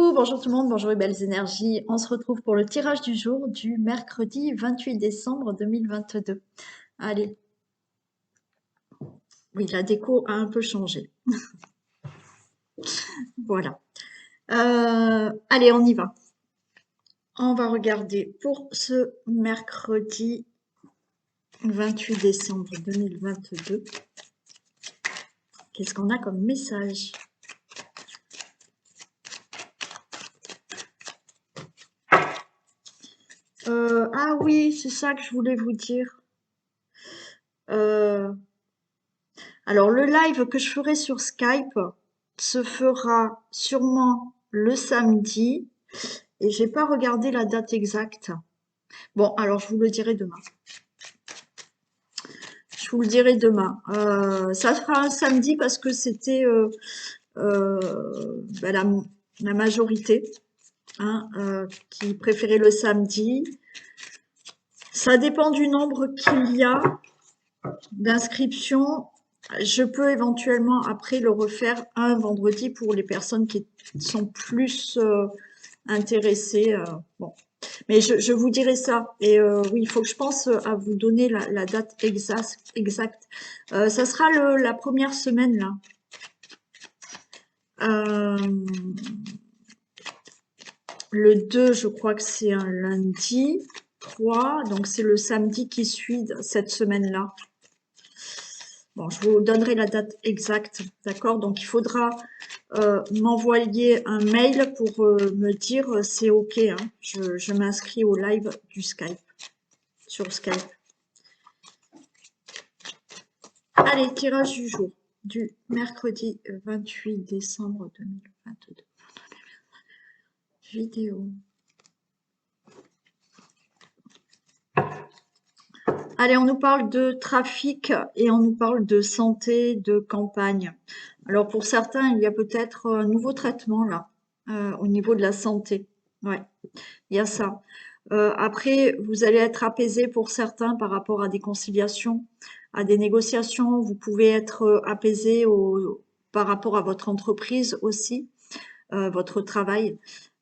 Bonjour tout le monde, bonjour les belles énergies. On se retrouve pour le tirage du jour du mercredi 28 décembre 2022. Allez, oui, la déco a un peu changé. Voilà. Allez, on y va. On va regarder pour ce mercredi 28 décembre 2022. Qu'est-ce qu'on a comme message? Ah oui, c'est ça que je voulais vous dire. Alors, le live que je ferai sur Skype se fera sûrement le samedi et j'ai pas regardé la date exacte. Bon, alors je vous le dirai demain. Je vous le dirai demain. Ça sera un samedi parce que c'était ben, la majorité hein, qui préférait le samedi. Ça dépend du nombre qu'il y a d'inscriptions. Je peux éventuellement après le refaire un vendredi pour les personnes qui sont plus intéressées. Bon. Mais je vous dirai ça. Et oui, il faut que je pense à vous donner la date exacte. Ça sera la première semaine là. Le 2, je crois que c'est un lundi. 3, donc c'est le samedi qui suit cette semaine-là. Bon, je vous donnerai la date exacte, d'accord? Donc, il faudra m'envoyer un mail pour me dire c'est OK, hein, je m'inscris au live du Skype, sur Skype. Allez, tirage du jour du mercredi 28 décembre 2022. Vidéo. Allez, on nous parle de trafic et on nous parle de santé, de campagne. Alors pour certains, il y a peut-être un nouveau traitement là, au niveau de la santé. Ouais, il y a ça. Après, vous allez être apaisé pour certains par rapport à des conciliations, à des négociations. Vous pouvez être apaisé par rapport à votre entreprise aussi, votre travail.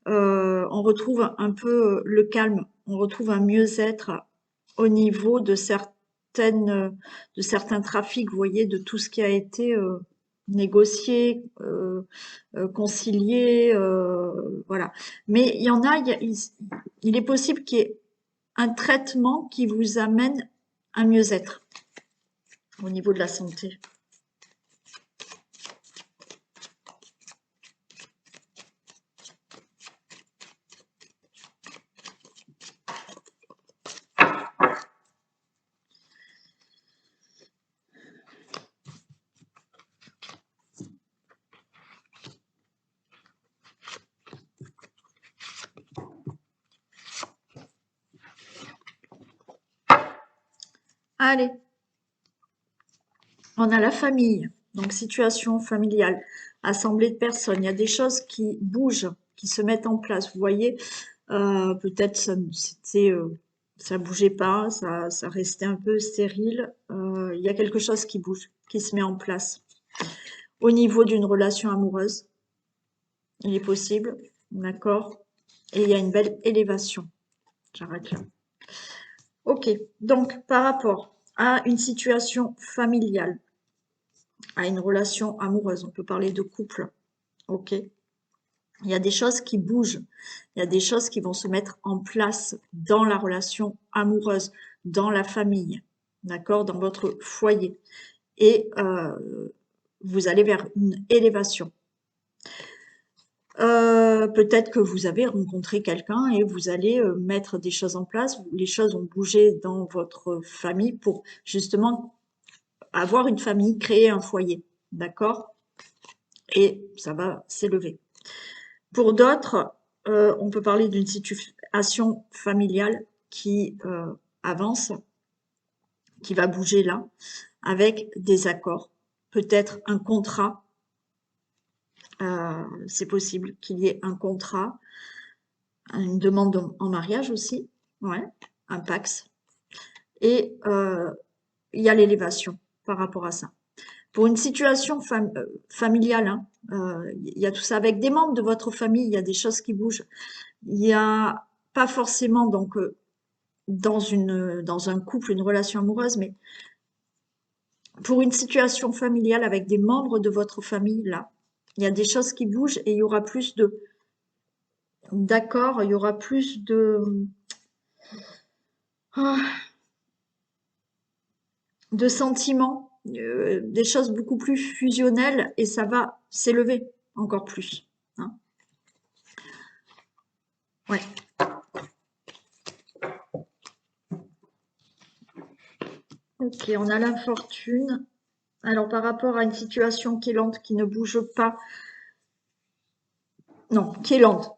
On retrouve un peu le calme, on retrouve un mieux-être au niveau de certains trafics, vous voyez, de tout ce qui a été négocié, concilié, voilà. Mais il y en a, il est possible qu'il y ait un traitement qui vous amène un mieux-être au niveau de la santé. Allez, on a la famille, donc situation familiale, assemblée de personnes. Il y a des choses qui bougent, qui se mettent en place. Vous voyez, peut-être ça bougeait pas, ça restait un peu stérile. Il y a quelque chose qui bouge, qui se met en place. Au niveau d'une relation amoureuse, il est possible, d'accord? Et il y a une belle élévation. J'arrête là. Ok, donc par rapport à une situation familiale, à une relation amoureuse, on peut parler de couple, ok? Il y a des choses qui bougent, il y a des choses qui vont se mettre en place dans la relation amoureuse, dans la famille, d'accord, dans votre foyer. Et vous allez vers une élévation. Peut-être que vous avez rencontré quelqu'un et vous allez mettre des choses en place, les choses ont bougé dans votre famille pour justement avoir une famille, créer un foyer, d'accord? Et ça va s'élever. Pour d'autres, on peut parler d'une situation familiale qui avance, qui va bouger là, avec des accords, peut-être un contrat. C'est possible qu'il y ait un contrat, une demande en mariage aussi, ouais, un pax. Et il y a l'élévation par rapport à ça. Pour une situation familiale, hein, il y a tout ça. Avec des membres de votre famille, il y a des choses qui bougent. Il y a pas forcément donc dans un couple, une relation amoureuse, mais pour une situation familiale avec des membres de votre famille, là, il y a des choses qui bougent et il y aura plus d'accord, il y aura plus ah, de sentiments, des choses beaucoup plus fusionnelles et ça va s'élever encore plus, hein. Ouais. Ok, on a l'infortune. Alors, par rapport à une situation qui est lente, qui ne bouge pas, non, qui est lente,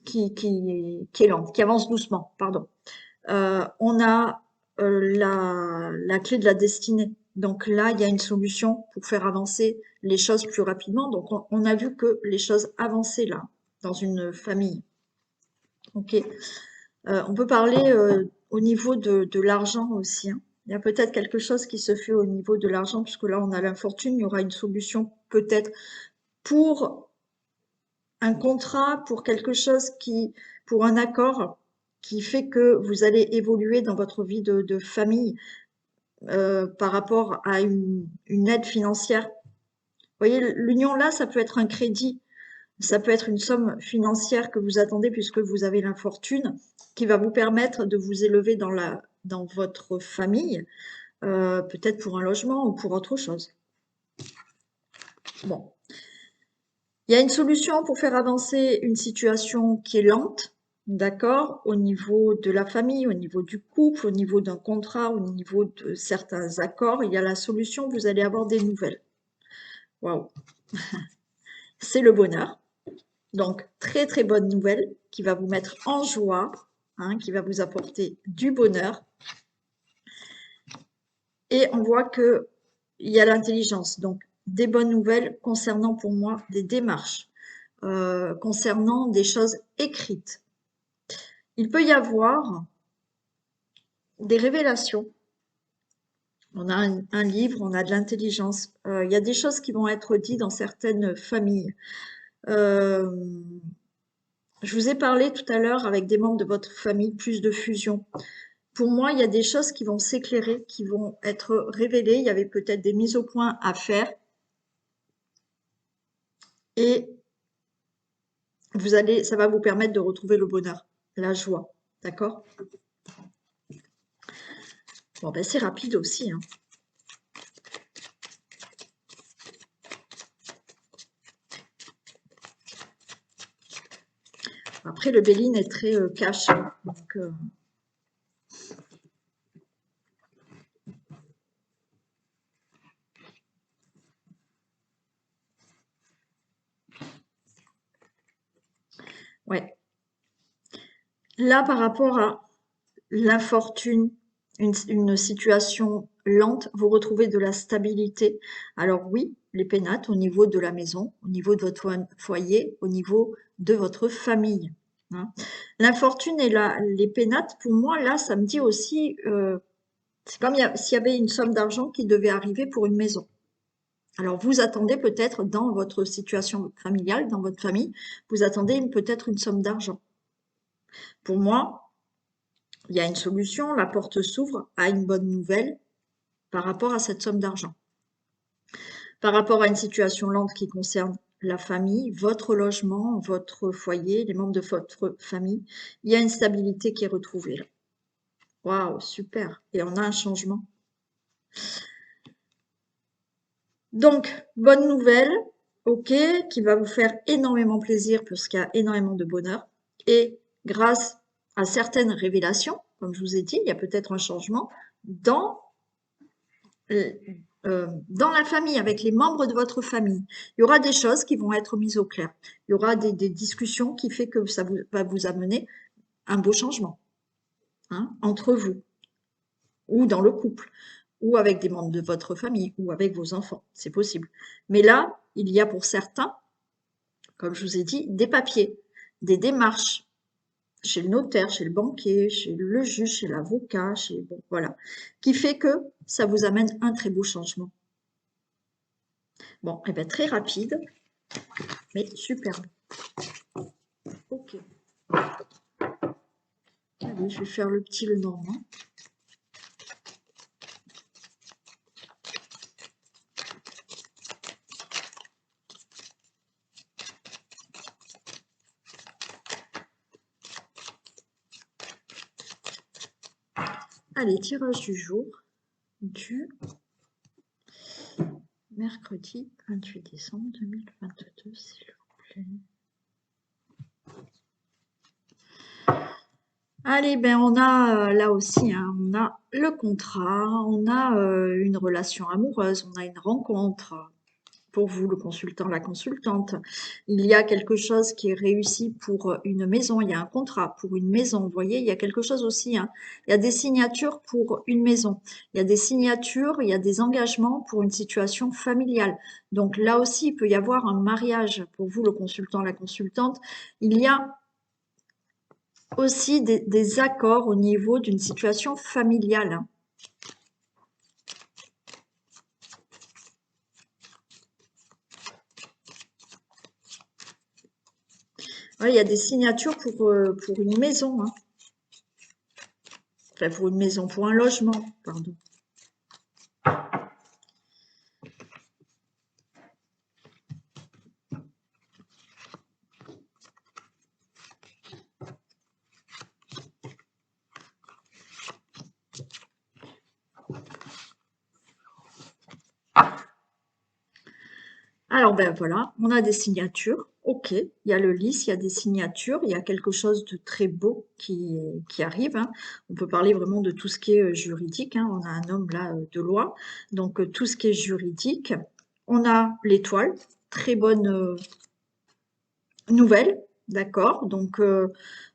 qui est lente, qui avance doucement, pardon. On a la clé de la destinée. Donc là, il y a une solution pour faire avancer les choses plus rapidement. Donc, on a vu que les choses avançaient là, dans une famille. Ok. On peut parler au niveau de l'argent aussi, hein. Il y a peut-être quelque chose qui se fait au niveau de l'argent, puisque là, on a l'infortune. Il y aura une solution peut-être pour un contrat, pour quelque chose pour un accord qui fait que vous allez évoluer dans votre vie de famille par rapport à une aide financière. Vous voyez, l'union là, ça peut être un crédit, ça peut être une somme financière que vous attendez puisque vous avez l'infortune qui va vous permettre de vous élever dans votre famille, peut-être pour un logement ou pour autre chose. Bon. Il y a une solution pour faire avancer une situation qui est lente, d'accord, au niveau de la famille, au niveau du couple, au niveau d'un contrat, au niveau de certains accords. Il y a la solution, vous allez avoir des nouvelles. Waouh, c'est le bonheur. Donc, très très bonne nouvelle qui va vous mettre en joie, hein, qui va vous apporter du bonheur. Et on voit qu'il y a l'intelligence. Donc, des bonnes nouvelles concernant pour moi des démarches, concernant des choses écrites. Il peut y avoir des révélations. On a un livre, on a de l'intelligence. Il y a des choses qui vont être dites dans certaines familles. Je vous ai parlé tout à l'heure avec des membres de votre famille, plus de fusion. Pour moi, il y a des choses qui vont s'éclairer, qui vont être révélées. Il y avait peut-être des mises au point à faire. Et ça va vous permettre de retrouver le bonheur, la joie. D'accord? Bon, ben c'est rapide aussi, hein. Après, le Béline est très cash. Donc, ouais. Là, par rapport à l'infortune, une situation lente, vous retrouvez de la stabilité. Alors oui, les pénates au niveau de la maison, au niveau de votre foyer, au niveau de votre famille, hein. L'infortune et les pénates, pour moi, là, ça me dit aussi, c'est comme s'il y avait une somme d'argent qui devait arriver pour une maison. Alors, vous attendez peut-être dans votre situation familiale, dans votre famille, vous attendez peut-être une somme d'argent. Pour moi, il y a une solution, la porte s'ouvre à une bonne nouvelle par rapport à cette somme d'argent. Par rapport à une situation lente qui concerne la famille, votre logement, votre foyer, les membres de votre famille, il y a une stabilité qui est retrouvée là. Waouh, super. Et on a un changement. Donc, bonne nouvelle, ok, qui va vous faire énormément plaisir puisqu'il y a énormément de bonheur. Et grâce à certaines révélations, comme je vous ai dit, il y a peut-être un changement dans la famille, avec les membres de votre famille. Il y aura des choses qui vont être mises au clair. Il y aura des discussions qui fait que ça va vous amener un beau changement, hein, entre vous, ou dans le couple, ou avec des membres de votre famille, ou avec vos enfants. C'est possible. Mais là, il y a pour certains, comme je vous ai dit, des papiers, des démarches, chez le notaire, chez le banquier, chez le juge, chez l'avocat, bon, voilà, qui fait que ça vous amène un très beau changement. Bon, et bien très rapide, mais superbe. Ok. Allez, je vais faire le petit le normand. Allez, tirage du jour du mercredi 28 décembre 2022, s'il vous plaît. Allez, ben on a là aussi, hein, on a le contrat, on a une relation amoureuse, on a une rencontre. Pour vous, le consultant, la consultante, il y a quelque chose qui est réussi pour une maison, il y a un contrat pour une maison, vous voyez, il y a quelque chose aussi, hein. Il y a des signatures pour une maison, il y a des signatures, il y a des engagements pour une situation familiale. Donc là aussi, il peut y avoir un mariage pour vous, le consultant, la consultante. Il y a aussi des accords au niveau d'une situation familiale, hein. Ouais, il y a des signatures pour une maison, hein. Enfin, pour une maison, pour un logement, pardon. Alors ben voilà, on a des signatures, ok, il y a le lys, il y a des signatures, il y a quelque chose de très beau qui arrive, hein. On peut parler vraiment de tout ce qui est juridique, hein. On a un homme là de loi, donc tout ce qui est juridique. On a l'étoile, très bonne nouvelle, d'accord, donc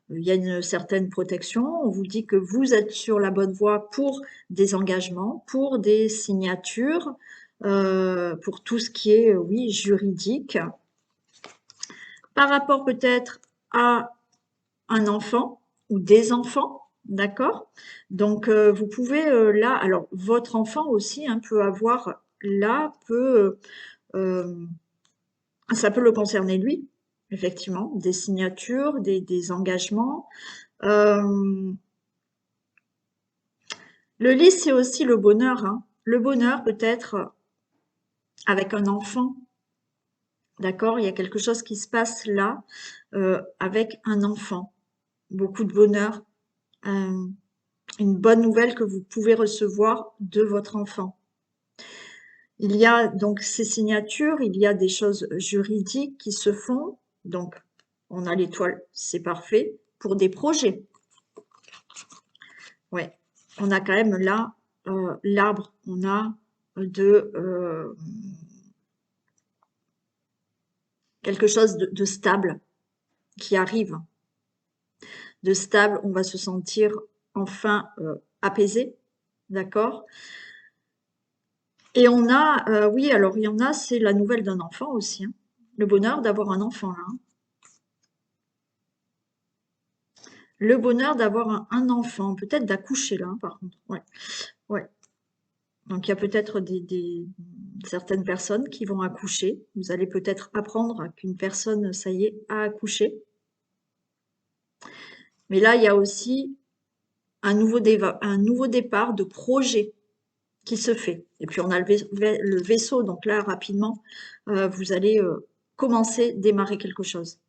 il y a une certaine protection, on vous dit que vous êtes sur la bonne voie pour des engagements, pour des signatures, pour tout ce qui est, oui, juridique. Par rapport peut-être à un enfant ou des enfants, d'accord? Donc vous pouvez là, alors votre enfant aussi hein, peut avoir là, ça peut le concerner lui, effectivement, des signatures, des engagements. Le lys, c'est aussi le bonheur, hein. Le bonheur peut-être avec un enfant, d'accord? Il y a quelque chose qui se passe là avec un enfant. Beaucoup de bonheur, une bonne nouvelle que vous pouvez recevoir de votre enfant. Il y a donc ces signatures, il y a des choses juridiques qui se font. Donc, on a l'étoile, c'est parfait. Pour des projets, ouais, on a quand même là l'arbre, on a de quelque chose de stable qui arrive. De stable, on va se sentir enfin apaisé, d'accord? Et on a, oui, alors il y en a, c'est la nouvelle d'un enfant aussi, hein. Le bonheur d'avoir un enfant là, hein. Le bonheur d'avoir un enfant, peut-être d'accoucher là, hein, par contre. Ouais, ouais. Donc il y a peut-être certaines personnes qui vont accoucher. Vous allez peut-être apprendre qu'une personne, ça y est, a accouché. Mais là, il y a aussi un nouveau départ de projet qui se fait. Et puis on a le vaisseau, donc là, rapidement, vous allez commencer, démarrer quelque chose.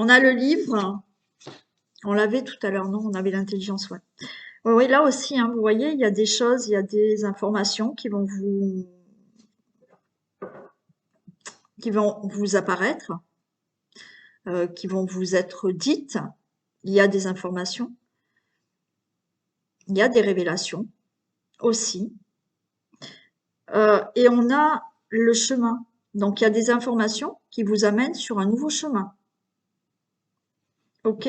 On a le livre, on l'avait tout à l'heure, non? On avait l'intelligence, ouais. Oui, oui, là aussi, hein, vous voyez, il y a des choses, il y a des informations qui vont vous apparaître, qui vont vous être dites. Il y a des informations, il y a des révélations aussi. Et on a le chemin. Donc, il y a des informations qui vous amènent sur un nouveau chemin. OK?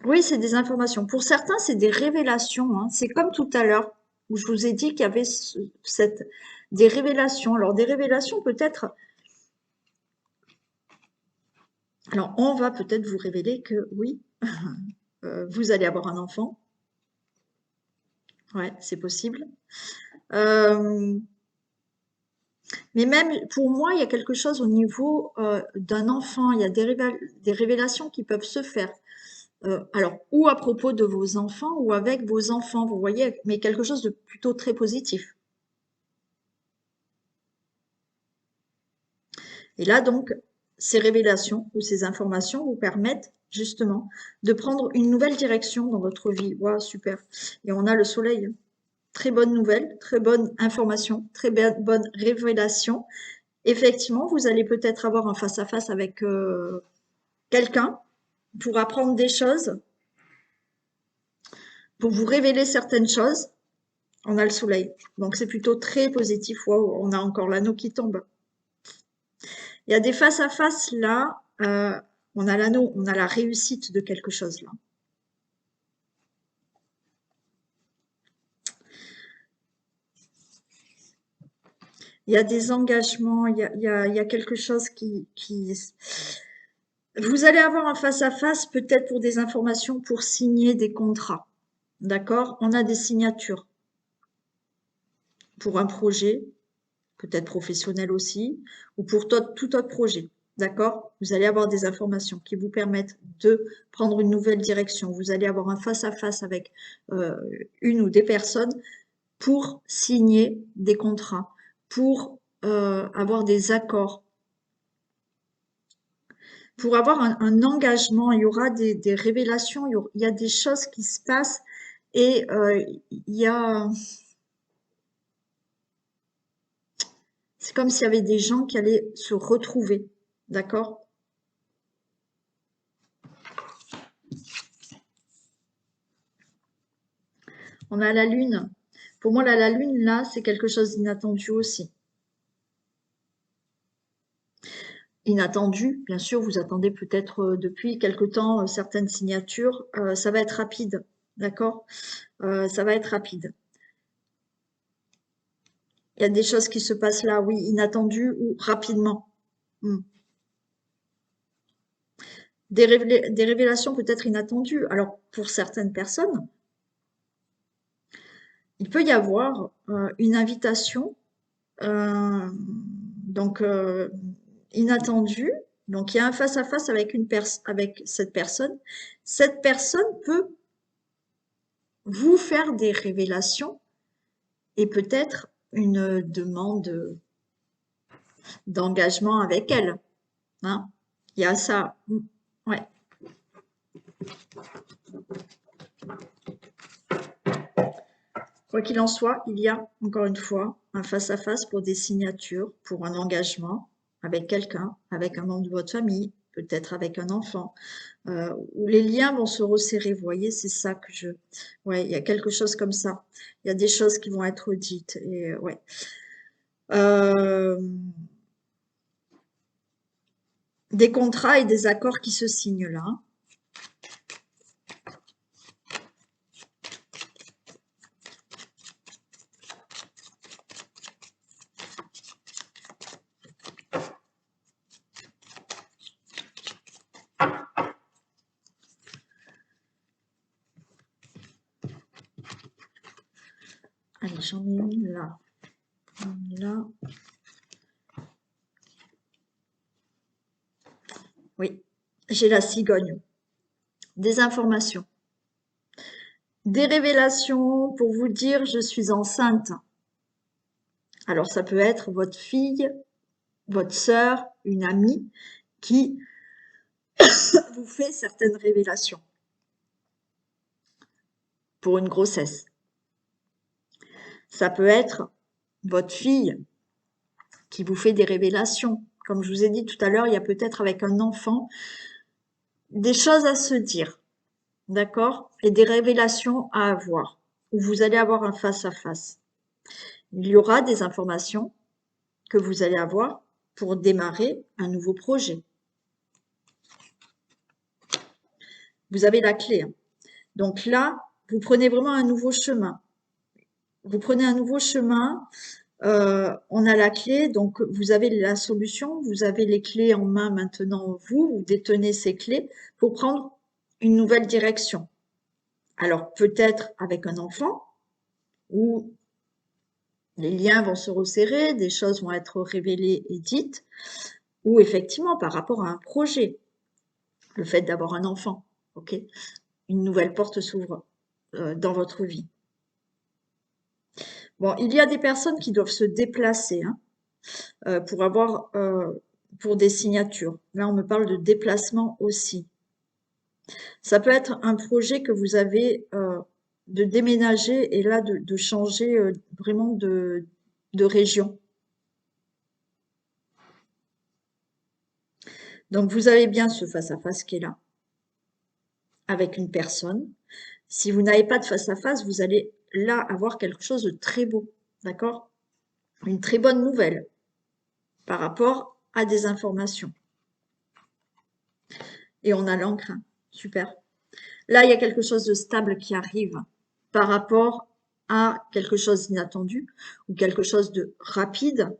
Oui, c'est des informations. Pour certains, c'est des révélations, hein. C'est comme tout à l'heure où je vous ai dit qu'il y avait des révélations. Alors, des révélations peut-être Alors, on va peut-être vous révéler que oui, vous allez avoir un enfant. Ouais, c'est possible. Euh, mais même pour moi, il y a quelque chose au niveau d'un enfant. Il y a des révélations qui peuvent se faire. Alors, ou à propos de vos enfants ou avec vos enfants, vous voyez, mais quelque chose de plutôt très positif. Et là, donc, ces révélations ou ces informations vous permettent justement de prendre une nouvelle direction dans votre vie. Waouh, super. Et on a le soleil. Très bonne nouvelle, très bonne information, très bonne révélation. Effectivement, vous allez peut-être avoir un face-à-face avec quelqu'un pour apprendre des choses, pour vous révéler certaines choses. On a le soleil. Donc c'est plutôt très positif. Waouh, on a encore l'anneau qui tombe. Il y a des face-à-face là. On a l'anneau, on a la réussite de quelque chose là. Il y a des engagements, il y a quelque chose qui... Vous allez avoir un face-à-face peut-être pour des informations, pour signer des contrats. D'accord? On a des signatures pour un projet, peut-être professionnel aussi, ou pour tout autre projet. D'accord? Vous allez avoir des informations qui vous permettent de prendre une nouvelle direction. Vous allez avoir un face-à-face avec une ou des personnes pour signer des contrats, pour avoir des accords, pour avoir un engagement. Il y aura des révélations, il y a des choses qui se passent et il y a... C'est comme s'il y avait des gens qui allaient se retrouver. D'accord? On a la lune. Pour moi, la lune, là, c'est quelque chose d'inattendu aussi. Inattendu, bien sûr, vous attendez peut-être depuis quelque temps certaines signatures. Ça va être rapide, d'accord? Ça va être rapide. Il y a des choses qui se passent là, oui, inattendues ou rapidement. Hmm. Des révélations peut-être inattendues. Alors, pour certaines personnes, il peut y avoir une invitation donc inattendu. Donc il y a un face-à-face avec avec cette personne. Cette personne peut vous faire des révélations et peut-être une demande d'engagement avec elle. Hein. Il y a ça. Ouais. Quoi qu'il en soit, il y a encore une fois un face-à-face pour des signatures, pour un engagement avec quelqu'un, avec un membre de votre famille, peut-être avec un enfant, où les liens vont se resserrer. Vous voyez, c'est ça que je... Ouais, il y a quelque chose comme ça. Il y a des choses qui vont être dites. Et ouais. Euh, des contrats et des accords qui se signent là. Allez, j'en ai une là. Une là. Oui, j'ai la cigogne. Des informations. Des révélations pour vous dire je suis enceinte. Alors ça peut être votre fille, votre sœur, une amie qui vous fait certaines révélations pour une grossesse. Ça peut être votre fille qui vous fait des révélations. Comme je vous ai dit tout à l'heure, il y a peut-être avec un enfant des choses à se dire, d'accord? Et des révélations à avoir, où vous allez avoir un face-à-face. Il y aura des informations que vous allez avoir pour démarrer un nouveau projet. Vous avez la clé. Hein. Donc là, vous prenez vraiment un nouveau chemin. Vous prenez un nouveau chemin On a la clé, donc vous avez la solution, vous avez les clés en main maintenant, vous détenez ces clés pour prendre une nouvelle direction. Alors peut-être avec un enfant, où les liens vont se resserrer, des choses vont être révélées et dites, ou effectivement par rapport à un projet, le fait d'avoir un enfant, ok, une nouvelle porte s'ouvre dans votre vie. Bon, il y a des personnes qui doivent se déplacer hein, pour des signatures. Là, on me parle de déplacement aussi. Ça peut être un projet que vous avez de déménager et là de changer vraiment de région. Donc, vous avez bien ce face-à-face qui est là, avec une personne. Si vous n'avez pas de face-à-face, vous allez là avoir quelque chose de très beau, d'accord? Une très bonne nouvelle par rapport à des informations. Et on a l'encre, hein. Super. Là, il y a quelque chose de stable qui arrive par rapport à quelque chose d'inattendu ou quelque chose de rapide,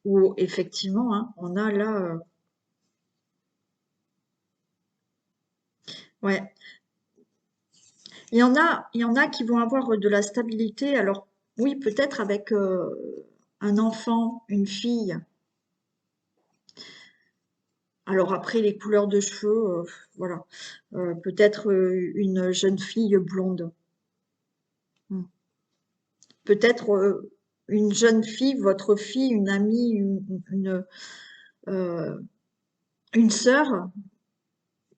où effectivement, hein, on a là, ouais, il y en a qui vont avoir de la stabilité. Alors oui, peut-être avec un enfant, une fille. Alors après, les couleurs de cheveux, voilà. Peut-être une jeune fille blonde. Hmm. Peut-être une jeune fille, votre fille, une amie, euh, une sœur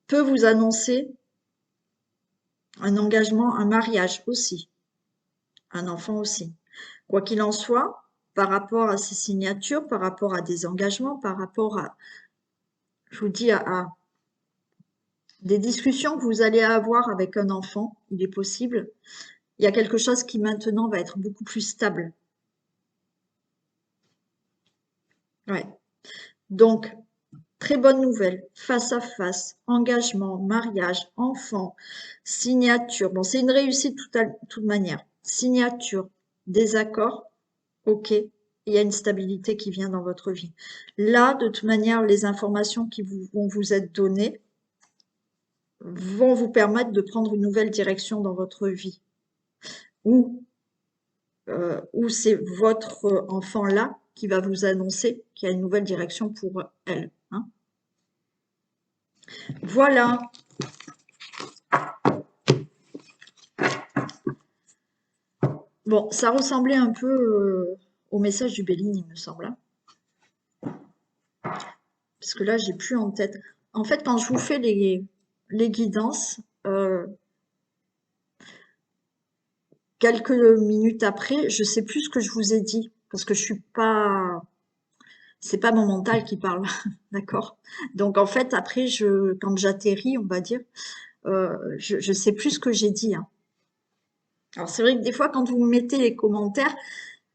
peut vous annoncer un engagement, un mariage aussi, un enfant aussi. Quoi qu'il en soit, par rapport à ces signatures, par rapport à des engagements, par rapport à, je vous dis, à des discussions que vous allez avoir avec un enfant, il est possible, il y a quelque chose qui maintenant va être beaucoup plus stable. Ouais. Donc, très bonne nouvelle, face à face, engagement, mariage, enfant, signature. Bon, c'est une réussite toute manière. Signature, désaccord, ok, il y a une stabilité qui vient dans votre vie. Là, de toute manière, les informations qui vont vous être données vont vous permettre de prendre une nouvelle direction dans votre vie. Ou c'est votre enfant-là qui va vous annoncer qu'il y a une nouvelle direction pour elle. Hein. Voilà. Bon, ça ressemblait un peu au message du Béline, il me semble. Hein. Parce que là, j'ai plus en tête. En fait, quand je vous fais les guidances, quelques minutes après, je sais plus ce que je vous ai dit. Parce que je suis pas... C'est pas mon mental qui parle, d'accord? Donc en fait, après, quand j'atterris, on va dire, je sais plus ce que j'ai dit. Hein. Alors c'est vrai que des fois, quand vous me mettez les commentaires,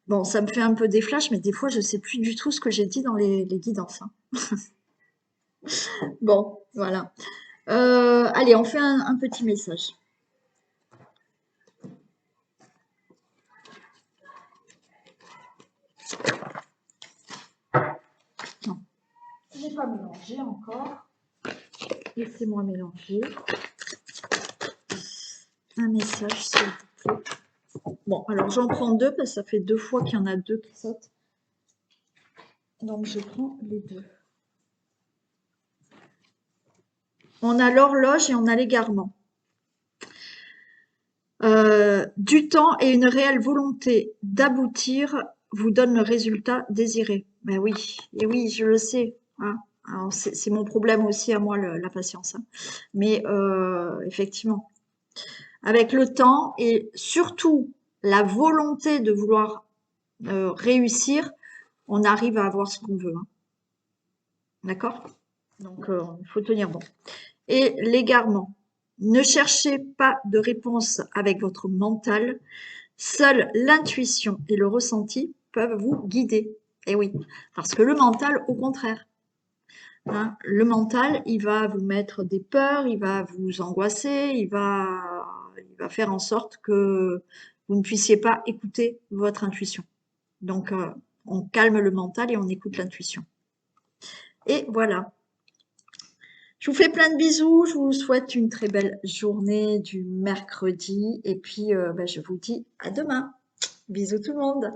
bon, ça me fait un peu des flashs, mais des fois, je sais plus du tout ce que j'ai dit dans les guidances. Hein. Bon, voilà. Allez, on fait un petit message. Non, je n'ai pas mélangé encore. Laissez-moi mélanger. Un message, s'il vous plaît. Bon, alors j'en prends deux parce que ça fait 2 fois qu'il y en a 2 qui sautent. Donc je prends les 2. On a l'horloge et on a l'égarement. Du temps et une réelle volonté d'aboutir vous donne le résultat désiré. Ben oui, et oui, je le sais. Hein. Alors c'est mon problème aussi à moi, la patience. Hein. Mais effectivement, avec le temps et surtout la volonté de vouloir réussir, on arrive à avoir ce qu'on veut. Hein. D'accord? Donc, il faut tenir bon. Et l'égarement. Ne cherchez pas de réponse avec votre mental. Seule l'intuition et le ressenti peuvent vous guider. Et oui, parce que le mental, au contraire, hein, le mental, il va vous mettre des peurs, il va vous angoisser, il va faire en sorte que vous ne puissiez pas écouter votre intuition. Donc, on calme le mental et on écoute l'intuition. Et voilà. Je vous fais plein de bisous. Je vous souhaite une très belle journée du mercredi. Et puis, je vous dis à demain. Bisous tout le monde.